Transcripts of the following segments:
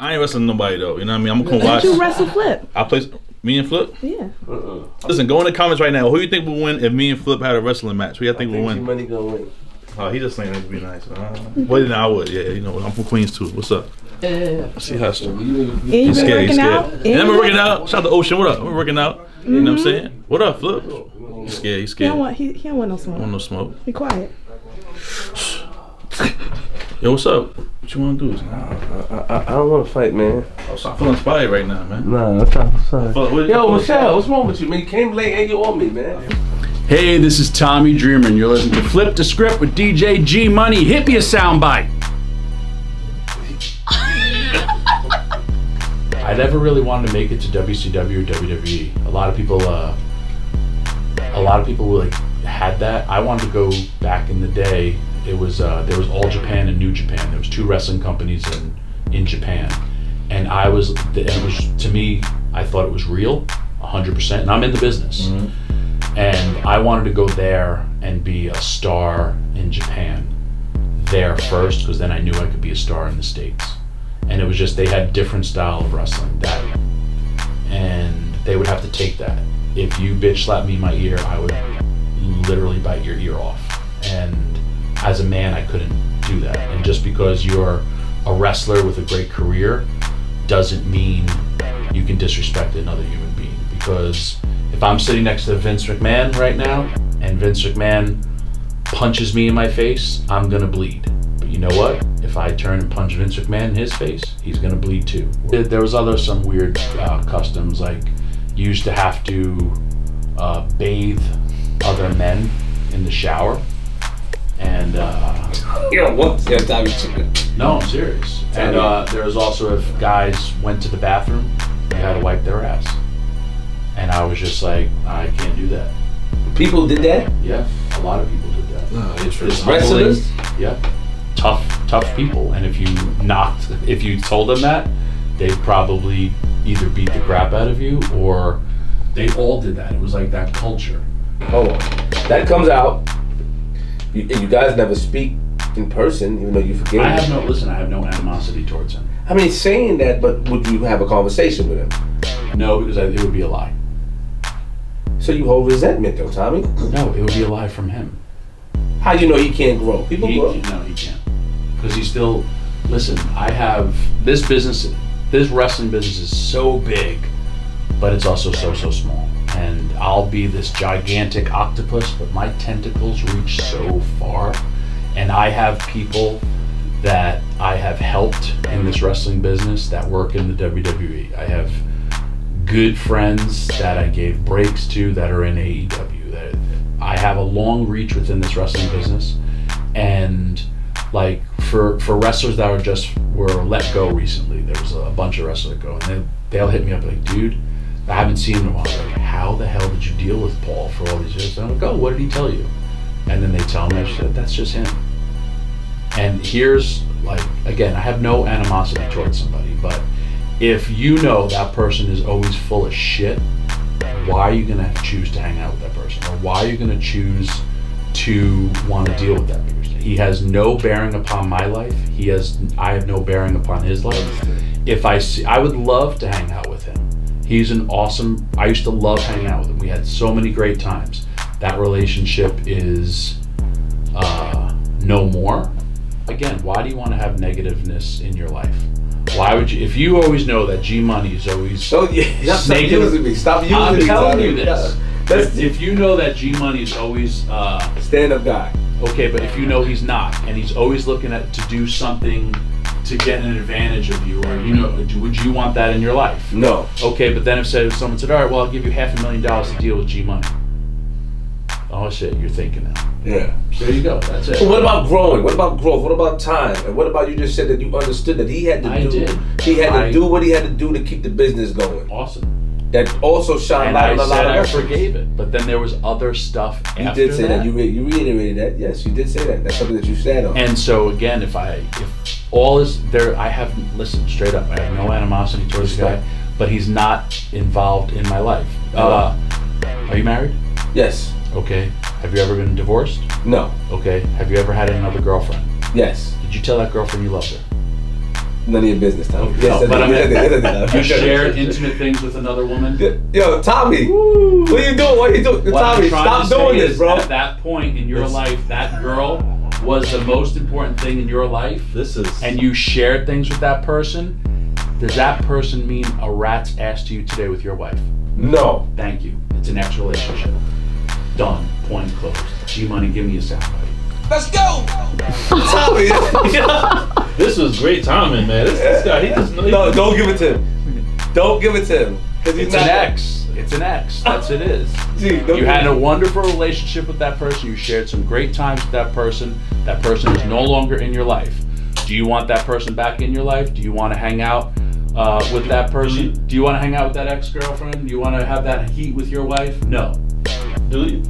I ain't wrestling nobody though. You know what I mean? I'm gonna watch. You wrestle Flip. I play me and Flip. Yeah. Listen, go in the comments right now. Who you think will win if me and Flip had a wrestling match? Who you think will win? G-Money gonna win. Oh, he just saying it'd be nice. Well, then I would. Yeah, you know, I'm from Queens too. What's up? Yeah. See hustle. And you been working out? And I'm working out. Shout out to Ocean. What up? I'm working out. You know what I'm saying? What up, Flip? He's scared. He's scared. He don't want no smoke. Want no smoke? Be quiet. Yo, what's up? What you want to do? I don't want to fight, man. I feel inspired right now, man. Nah, that's not sorry. Yo, Michelle, what's wrong with you, man? You came late and you on me, man. Hey, this is Tommy Dreamer, and you're listening to Flip the Script with DJ G Money. Hit me a soundbite. I never really wanted to make it to WCW or WWE. A lot of people like had that. I wanted to go back in the day. It was there was All Japan and New Japan. There was two wrestling companies in Japan, and it was to me. I thought it was real, 100%. And I'm in the business, and I wanted to go there and be a star in Japan there first, because then I knew I could be a star in the States. And it was just they had different style of wrestling and they would have to take that. If you bitch slapped me in my ear, I would literally bite your ear off. And as a man, I couldn't do that. And just because you're a wrestler with a great career doesn't mean you can disrespect another human being. Because if I'm sitting next to Vince McMahon right now and Vince McMahon punches me in my face, I'm gonna bleed. But you know what? If I turn and punch Vince McMahon in his face, he's gonna bleed too. There was some weird customs, like you used to have to bathe other men in the shower. And no, I'm serious. And there was also, if guys went to the bathroom, you had to wipe their ass. And I was just like, I can't do that. People did that? Yeah, a lot of people did that. No, it's wrestlers? Yeah, tough people. And if you told them that, they'd probably either beat the crap out of you, or they all did that. It was like that culture. Hold on. That comes out. You guys never speak in person, even though you forgive me. I have no animosity towards him. I mean, saying that, but would you have a conversation with him? No, because it would be a lie. So you hold resentment though, Tommy? No, it would be a lie from him. How you know he can't grow? People grow. No, he can't. Because he's still, listen, I have this business, this wrestling business is so big, but it's also so small. And I'll be this gigantic octopus, but my tentacles reach so far. And I have people that I have helped in this wrestling business that work in the WWE. I have good friends that I gave breaks to that are in AEW. I have a long reach within this wrestling business. And like for wrestlers that were let go recently, there was a bunch of wrestlers that go, and they'll hit me up like, dude, I haven't seen him in a while. Like, how the hell did you deal with Paul for all these years? And I'm like, oh, what did he tell you? And then they tell me, I said, that's just him. And here's, like, again, I have no animosity towards somebody, but if you know that person is always full of shit, why are you gonna choose to hang out with that person? Or why are you gonna choose to want to deal with that person? He has no bearing upon my life. I have no bearing upon his life. I would love to hang out with him. He's I used to love hanging out with him. We had so many great times. That relationship is no more. Again, why do you want to have negativeness in your life? Why would you, if you always know that G Money is always stop using me. Stop using me. I'm telling you this. If you know that G Money is always stand-up guy. Okay, but if you know he's not, and he's always looking to do something to get an advantage of you, or would you want that in your life? No. Okay, but then if someone said, all right, well, I'll give you $500,000 to deal with G Money. Oh shit, you're thinking that. Yeah. So there you go. That's it. But what about growing? What about growth? What about time? And what about you just said that you understood that he had to do what he had to do to keep the business going? Awesome. That also shined light on a lot of I forgave it, but then there was other stuff after that. You did say that. You reiterated that. Yes, you did say that. That's something that you said on. And so again, if all is there, I have, listen, straight up, I have no animosity towards the guy, but he's not involved in my life. Are you married? Yes. Okay. Have you ever been divorced? No. Okay. Have you ever had another girlfriend? Yes. Did you tell that girlfriend you loved her? None of your business, Tommy. Yes, but I mean, you shared intimate things with another woman. Yo, Tommy, what are you doing? What are you doing? What Tommy, I'm trying stop to say doing this, is, bro. At that point in your life, that girl was the most important thing in your life. And you shared things with that person. Does that person mean a rat's ass to you today with your wife? No. Thank you. It's an ex-relationship. Done. Point closed. G-Money, give me a sound bite. Let's go! Tommy! This was great timing, man. This guy, he just knows. No, don't give it to him. Don't give it to him. It's an ex. It's an ex. That's what it is. Gee, you had a wonderful relationship with that person. You shared some great times with that person. That person is no longer in your life. Do you want that person back in your life? Do you want to hang out with that person? Do you want to hang out with that ex-girlfriend? Do you want to have that heat with your wife? No. Do you?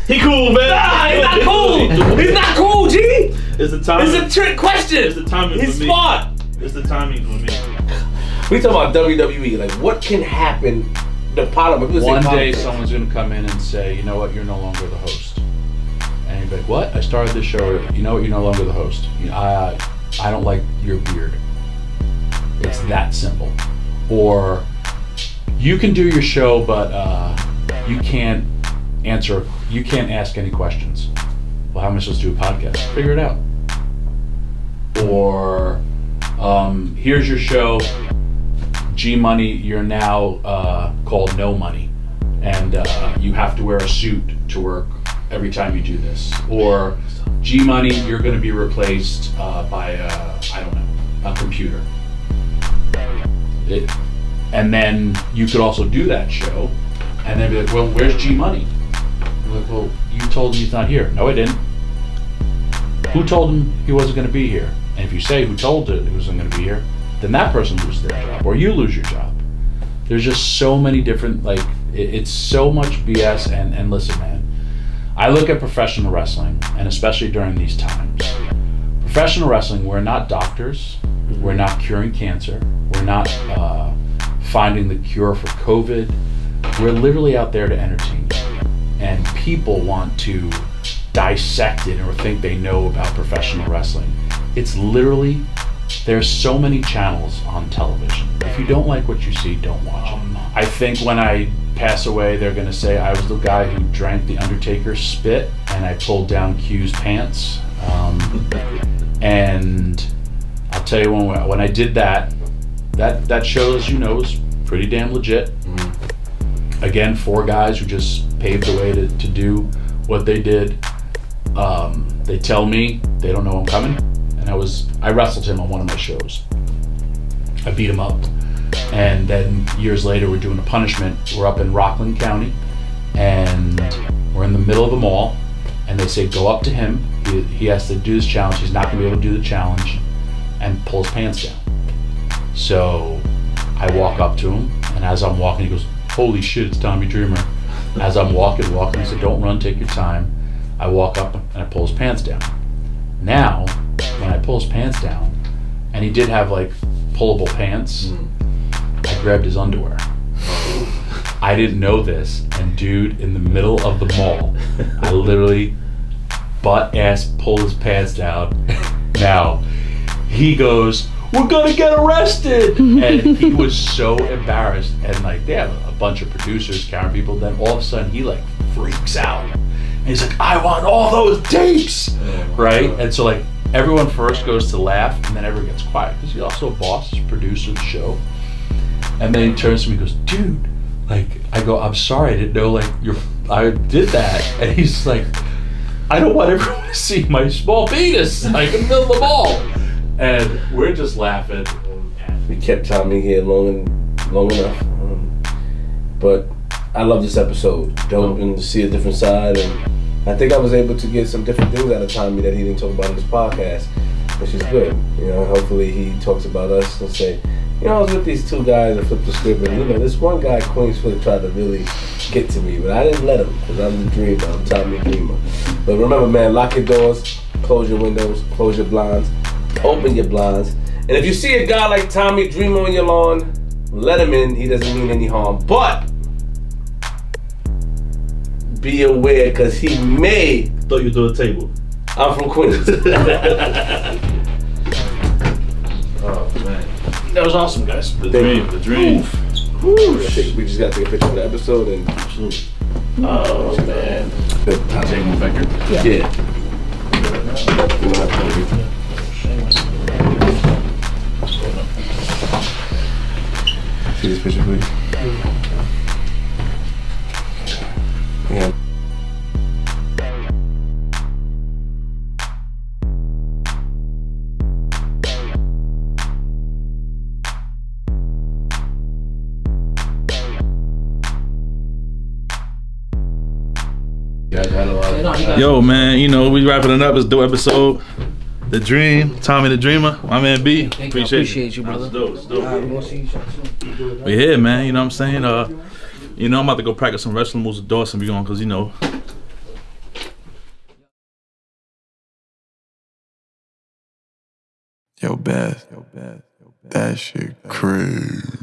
He cool, man. Nah, he's not cool. He's not cool, G. It's the timing. It's a trick question. It's the timing He's for me. smart. It's the timing for me. We talking about WWE. Like, what can happen? The problem. One day, someone's gonna come in and say, "You know what? You're no longer the host." And you're like, "What? I started this show. You know what? You're no longer the host. I don't like your beard." It's that simple. Or you can do your show, but you can't answer. You can't ask any questions. Well, how am I supposed to do a podcast? Figure it out. Or here's your show, G-Money. You're now called No Money, and you have to wear a suit to work every time you do this. Or G-Money, you're going to be replaced by I don't know, a computer. And then you could also do that show, and then be like, well, where's G-Money? You're like, well, you told him he's not here. No, I didn't. Who told him he wasn't going to be here? And if you say who told it he wasn't going to be here, then that person loses their job, or you lose your job. There's just so many different, like, it's so much BS. And listen, man, I look at professional wrestling, and especially during these times, professional wrestling, we're not doctors, we're not curing cancer, we're not finding the cure for COVID. We're literally out there to entertain you. And people want to dissect it or think they know about professional wrestling. It's literally, there's so many channels on television. If you don't like what you see, don't watch it. I think when I pass away, they're gonna say I was the guy who drank the Undertaker's spit and I pulled down Q's pants. And I'll tell you when I did that show, as you know, was pretty damn legit. Again, 4 guys who just paved the way to do what they did. They tell me they don't know I'm coming, and I wrestled him on one of my shows. I beat him up, and then years later we're doing a punishment. We're up in Rockland County, and we're in the middle of the mall, and they say go up to him. He has to do this challenge. He's not gonna be able to do the challenge, and pull his pants down. So I walk up to him, and as I'm walking, he goes, "Holy shit, it's Tommy Dreamer." As I'm walking, he said, "Don't run, take your time." I walk up and I pull his pants down. Now, when I pull his pants down, and he did have like pullable pants, I grabbed his underwear. I didn't know this, and dude, in the middle of the mall, I literally butt ass pulled his pants down. Now, he goes, "We're gonna get arrested!" And he was so embarrassed, and like they have a bunch of producers, camera people, then all of a sudden he like freaks out. And he's like, "I want all those tapes!" Right? And so like everyone first goes to laugh, and then everyone gets quiet, because he's also a boss, he's a producer of the show. And then he turns to me and goes, "Dude," like, I go, "I'm sorry, I didn't know like I did that." And he's like, "I don't want everyone to see my small penis like in the middle of the mall." And we're just laughing. We kept Tommy here long enough. But I love this episode. Delving to see a different side, and I think I was able to get some different things out of Tommy that he didn't talk about in this podcast, which is good. You know, hopefully he talks about us and say, you know, I was with these 2 guys that flipped the script, and you know, this one guy, Queensfoot, tried to really get to me, but I didn't let him, because I'm the dreamer. I'm Tommy Dreamer. But remember, man, lock your doors, close your windows, close your blinds, open your blinds, and if you see a guy like Tommy Dreamer on your lawn, let him in. He doesn't mean any harm, but be aware, because he may throw you through a table. I'm from Queens. That was awesome, guys. The dream. The dream. I think we just got to take a picture for the episode and. Oh man. I'll take one factor. Yeah. See this picture, please. Yeah. Yo, man, you know, we wrapping it up. It's a dope episode. The Dream, Tommy the Dreamer, my man B. Appreciate you, brother. It's dope, it's dope. We're gonna see you soon. We here, man, you know what I'm saying? You know, I'm about to go practice some wrestling moves with Dawson. Be going, because, you know. Yo, Beth, that shit crazy.